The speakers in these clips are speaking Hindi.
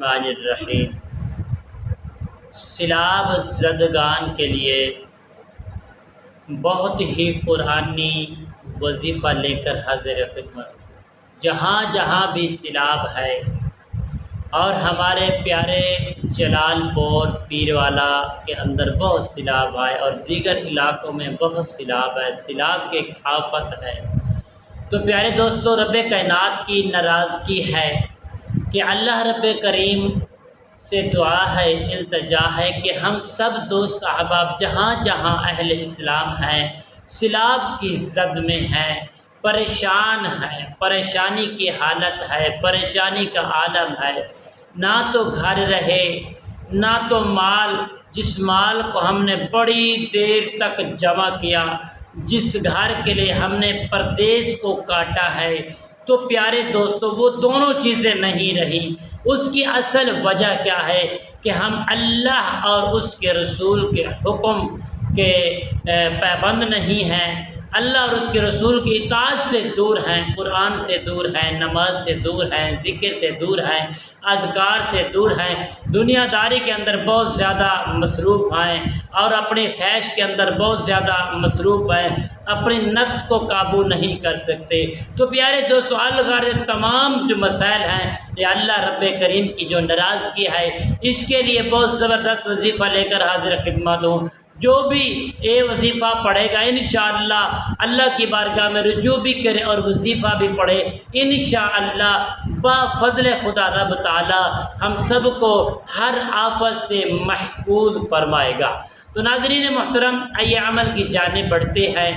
बिस्मिल्लाहिर्रहमानिर्रहीम। सिलाब ज़दगान के लिए बहुत ही कुरानी वजीफ़ा लेकर हाज़िर खिदमत। जहाँ जहाँ भी सिलाब है और हमारे प्यारे जलालपुर पीरवाला के अंदर बहुत सिलाब है और दीगर इलाक़ों में बहुत सिलाब है, सिलाब की एक आफत है। तो प्यारे दोस्तों, रब्बे कायनात की नाराज़गी है कि अल्लाह रब्बे करीम से दुआ है, इल्तिजा है कि हम सब दोस्त अहबाब जहाँ जहाँ अहले इस्लाम हैं, सिलाब की ज़द में हैं, परेशान हैं, परेशानी की हालत है, परेशानी का आलम है, ना तो घर रहे ना तो माल, जिस माल को हमने बड़ी देर तक जमा किया, जिस घर के लिए हमने परदेश को काटा है, तो प्यारे दोस्तों वो दोनों चीज़ें नहीं रही। उसकी असल वजह क्या है कि हम अल्लाह और उसके रसूल के हुक्म के पाबंद नहीं हैं, अल्लाह और उसके रसूल की इताअत से दूर हैं, कुरान से दूर हैं, नमाज से दूर हैं, ज़िक्र से दूर हैं, अज़कार से दूर हैं, दुनियादारी के अंदर बहुत ज़्यादा मसरूफ़ हैं और अपने ख़ैश के अंदर बहुत ज़्यादा मसरूफ़ हैं, अपने नफ्स को काबू नहीं कर सकते। तो प्यारे दोस्तों, अलगार तमाम जो मसाइल हैं, ये अल्लाह रब्बे करीम की जो नाराज़गी है, इसके लिए बहुत ज़बरदस्त वजीफ़ा लेकर हाज़िर खिदमत हूँ। जो भी ये वजीफ़ा पढ़ेगा इंशाअल्लाह अल्लाह की बारगाह में रुजू भी करे और वजीफ़ा भी पढ़े, इंशाअल्लाह बाफ़ज़ल खुदा रब ताला हम सब को हर आफत से महफूज फरमाएगा। तो नाज़रीन मोहतरम, आइए अमल की जानिब बढ़ते हैं।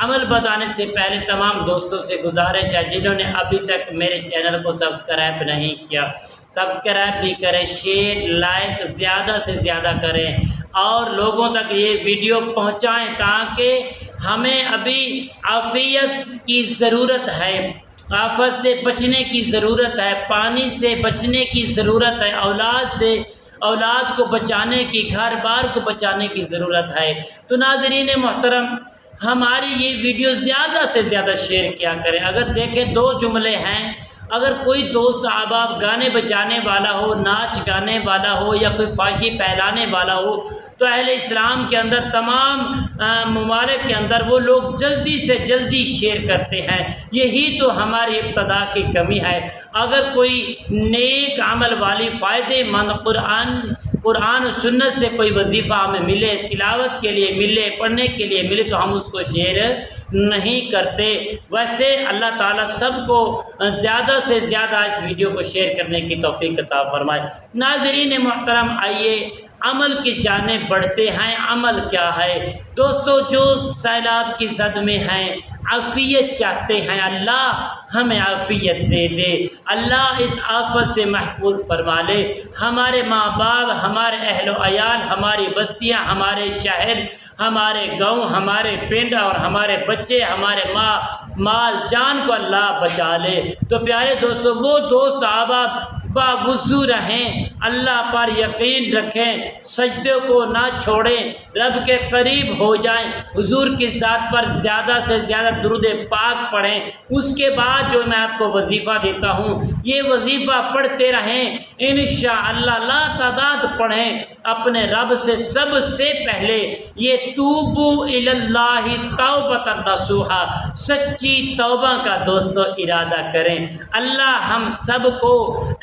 अमल बताने से पहले तमाम दोस्तों से गुजारिश है, जिन्होंने अभी तक मेरे चैनल को सब्सक्राइब नहीं किया, सब्सक्राइब भी करें, शेयर लाइक ज़्यादा से ज़्यादा करें और लोगों तक ये वीडियो पहुंचाएं, ताकि हमें अभी आफियत की ज़रूरत है, आफत से बचने की ज़रूरत है, पानी से बचने की ज़रूरत है, औलाद को बचाने की, घर बार को बचाने की ज़रूरत है। तो नाज़रीन मोहतरम, हमारी ये वीडियो ज़्यादा से ज़्यादा शेयर किया करें। अगर देखें, दो जुमले हैं, अगर कोई दोस्त अहबाब गाने बजाने वाला हो, नाच गाने वाला हो या कोई फाशी फैलाने वाला हो, तो अहले इस्लाम के अंदर तमाम ममालिक के अंदर वो लोग जल्दी से जल्दी शेयर करते हैं। यही तो हमारी इब्तदा की कमी है। अगर कोई नेक अमल वाली फ़ायदेमंद कुरान और सुन्नत से कोई वजीफ़ा हमें मिले, तिलावत के लिए मिले, पढ़ने के लिए मिले, तो हम उसको शेयर नहीं करते। वैसे अल्लाह ताला सबको ज़्यादा से ज़्यादा इस वीडियो को शेयर करने की तौफीक अता फरमाए। नाज़रीन मोहतरम, आइए अमल की जानिब बढ़ते हैं। अमल क्या है दोस्तों? जो सैलाब की ज़द में हैं, आफ़ियत चाहते हैं, अल्लाह हमें आफ़ियत दे दे, अल्लाह इस आफत से महफूज फरमा ले। हमारे माँ बाप, हमारे अहलो अयाल, हमारी बस्तियाँ, हमारे शहर, हमारे गांव, हमारे पिंड और हमारे बच्चे, हमारे माल जान को अल्लाह बचा ले। तो प्यारे दोस्तों, वो दोस्त अहबाब बावुज़ू रहें, अल्लाह पर यकीन रखें, सजदे को ना छोड़ें, रब के करीब हो जाएं, हुजूर की ज़ात पर ज़्यादा से ज़्यादा दुरूद पाक पढ़ें। उसके बाद जो मैं आपको वजीफ़ा देता हूँ, ये वजीफ़ा पढ़ते रहें, इंशाअल्लाह ला तादाद पढ़ें। अपने रब से सबसे पहले ये तूबू इलल्लाहि तौबतन नसूहा, सच्ची तौबा का दोस्तों इरादा करें। अल्लाह हम सब को,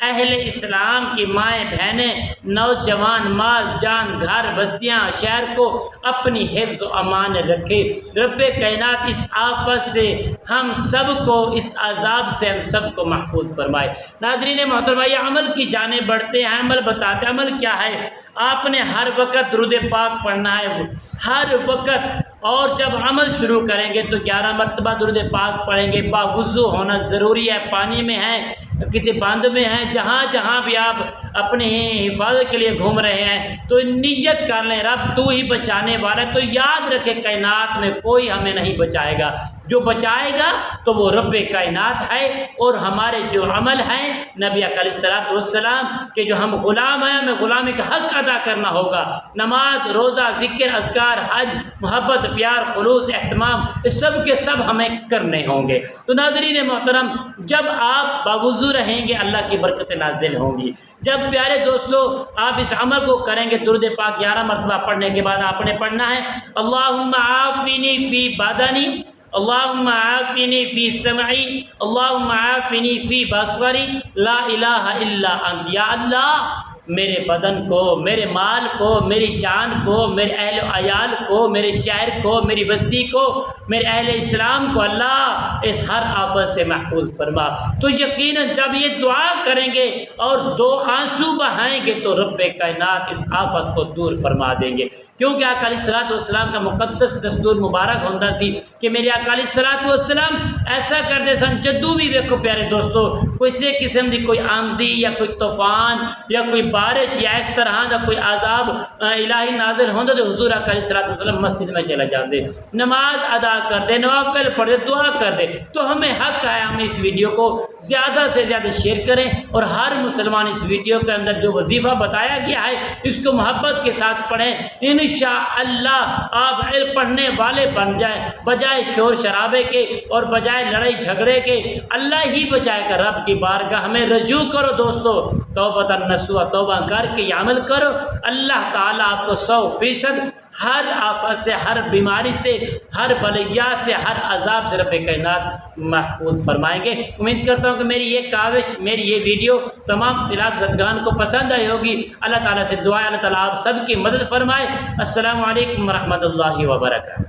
अहले इस्लाम की माएँ बहनें, नौजवान, माल जान, घर बस्तियाँ, शहर को अपनी हिफ्ज़ व अमान रखे। रब्बे कायनात इस आफत से हम सब को, इस अज़ाब से हम सब को महफूज फरमाए। नाज़रीन मोहतरमा, ये अमल की जाने बढ़ते हैं। अमल बताते हैं। अमल क्या है? आपने हर वक्त दुरूद पाक पढ़ना है, हर वक्त। और जब अमल शुरू करेंगे तो 11 मरतबा दुरूद पाक पढ़ेंगे। बावुज़ू होना ज़रूरी है। पानी में है, किसी बांध में हैं, जहाँ जहाँ भी आप अपने हिफाजत के लिए घूम रहे हैं, तो नियत कर लें, रब तू ही बचाने वाला है। तो याद रखें, कायनात में कोई हमें नहीं बचाएगा, जो बचाएगा तो वो रब कायनात है। और हमारे जो अमल हैं नबी अलैहिस्सलाम के जो हम ग़ुलाम हैं, हमें ग़ुलामी का हक़ अदा करना होगा। नमाज, रोज़ा, ज़िक्र, अज़कार, हज, मोहब्बत, प्यार, खुलूस, एहतमाम, ये सब के सब हमें करने होंगे। तो नाज़रीन मोहतरम, जब आप बावुज़ू रहेंगे अल्लाह की बरकतें नाज़िल होंगी। जब प्यारे दोस्तों आप इस अमल को करेंगे, दुरूद पाक 11 मरतबा पढ़ने के बाद आपने पढ़ना है अल्लाहुम्मा आफ़िनी फ़ी बदनी, अल्लाहुम्मा आफ़िनी फ़ी समई, अल्लाहुम्मा आफ़िनी फ़ी बसरी, ला इलाहा इल्ला अंत। या अल्लाह मेरे बदन को, मेरे माल को, मेरी जान को, मेरे अहल अयाल को, मेरे शहर को, मेरी बस्ती को, मेरे अहल इस्लाम को अल्लाह इस हर आफत से महफूज फरमा। तो यकीनन जब ये दुआ करेंगे और 2 आंसू बहाएंगे तो रब कायनात इस आफत को दूर फरमा देंगे। क्योंकि आका अलैहिस्सलातु वस्सलाम का मुक़द्दस दस्तूर मुबारक होंदा सी कि मेरे आका अलैहिस्सलातु वस्सलाम ऐसा करते सन, जदू भी वेखो प्यारे दोस्तों किसी किस्म की कोई आंधी या कोई तूफान या कोई बारिश या इस तरह का कोई अजाब इलाही नाज़िल होंदा तो हुज़ूर आका अलैहिस्सलातु वस्सलाम मस्जिद में चले जाते, नमाज अदा करते, नवाफिल पढ़ते, दुआ करते। तो हमें हक़ है हम इस वीडियो को ज़्यादा से ज़्यादा शेयर करें और हर मुसलमान इस वीडियो के अंदर जो वजीफ़ा बताया गया है इसको मोहब्बत के साथ पढ़ें। इंशाअल्लाह आप इल्म पढ़ने वाले बन जाएं, बजाय शोर शराबे के और बजाय लड़ाई झगड़े के। अल्लाह ही बचाएगा। रब की बारगाह में रजू करो दोस्तों, तौबतन नसूहा, तौबा करके अमल करो। अल्लाह ताला आपको 100% हर आफत से, हर बीमारी से, हर बलिया से, हर अजाब से रब कायनात महफूज फरमाएंगे। उम्मीद करता हूँ कि मेरी ये काविश, मेरी ये वीडियो तमाम सिलाब ज़दगान को पसंद आई होगी। अल्लाह ताला से दुआ है अल्लाह ताला आप सबकी मदद फरमाए। अस्सलामु अलैकुम व रहमतुल्लाहि व बरकातहू।